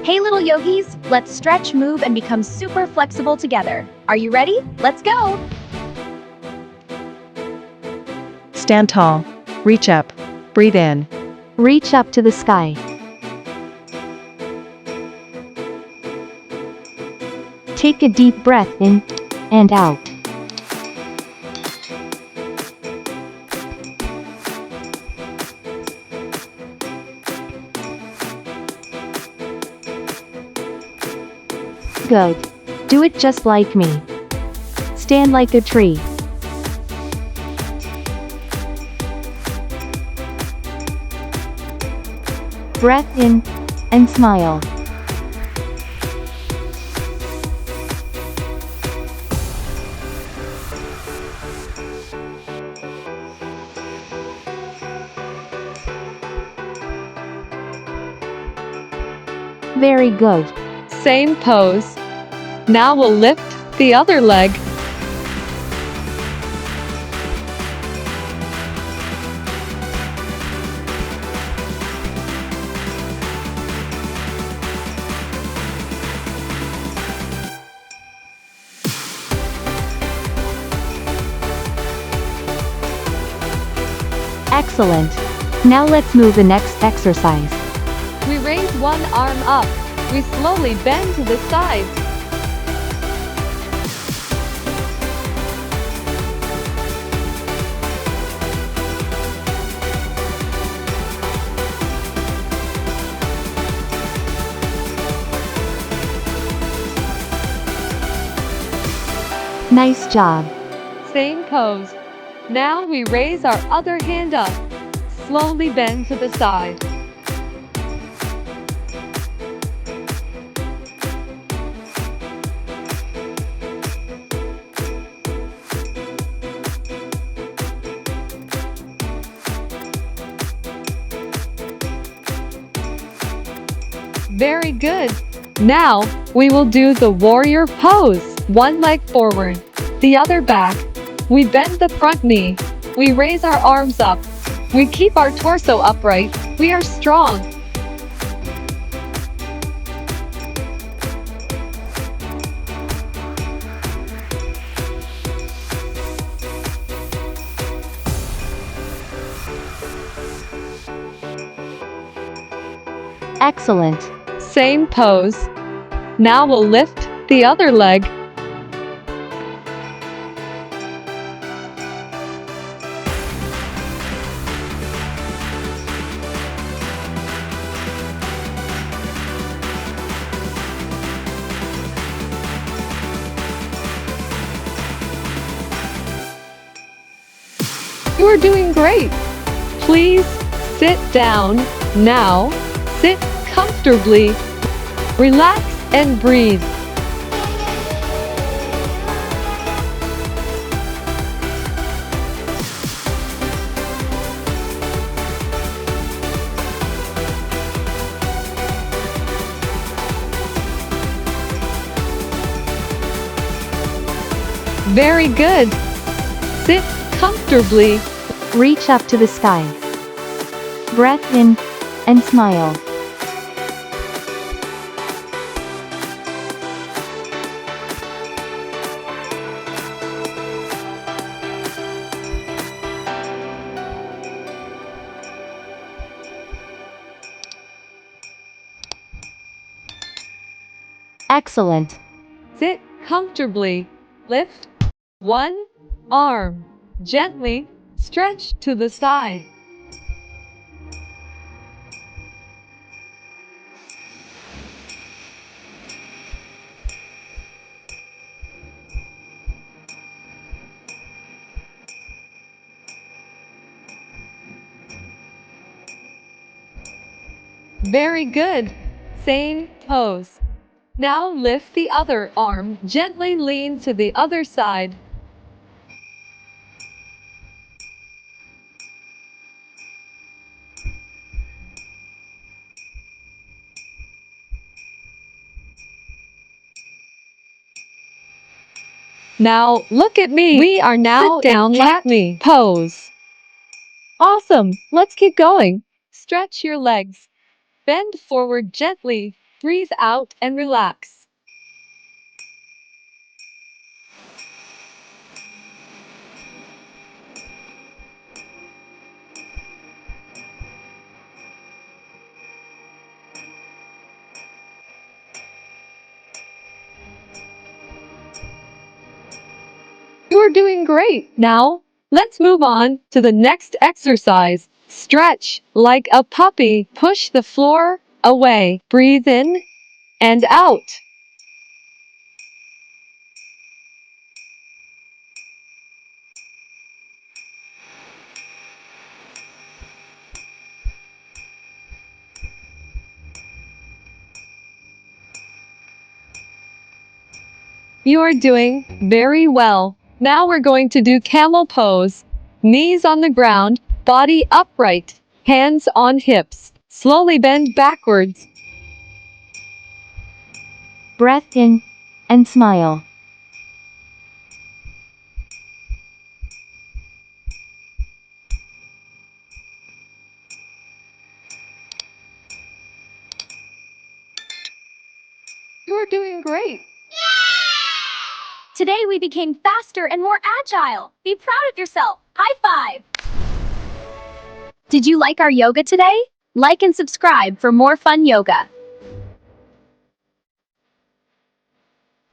Hey little yogis, let's stretch, move, and become super flexible together. Are you ready? Let's go! Stand tall. Reach up. Breathe in. Reach up to the sky. Take a deep breath in and out. Good. Do it just like me. Stand like a tree. Breath in and smile. Very good. Same pose. Now we'll lift the other leg. Excellent. Now let's move the next exercise. We raise one arm up. We slowly bend to the side. Nice job. Same pose. Now we raise our other hand up. Slowly bend to the side. Very good. Now, we will do the warrior pose. One leg forward, the other back. We bend the front knee. We raise our arms up. We keep our torso upright. We are strong. Excellent. Same pose. Now we'll lift the other leg. You're doing great. Please sit down now. Sit comfortably. Relax and breathe. Very good. Sit comfortably. Reach up to the sky. Breath in and smile. Excellent. Sit comfortably. Lift one arm. Gently stretch to the side. Very good. Same pose. Now lift the other arm. Gently lean to the other side. Now look at me. We are now down like me pose. Awesome. Let's keep going. Stretch your legs. Bend forward gently. Breathe out and relax. You're doing great. Now, let's move on to the next exercise. Stretch like a puppy. Push the floor away. Breathe in and out. You are doing very well. Now we're going to do camel pose. Knees on the ground, body upright, hands on hips. Slowly bend backwards. Breath in and smile. You're doing great. Today we became faster and more agile. Be proud of yourself. High five. Did you like our yoga today? Like and subscribe for more fun yoga.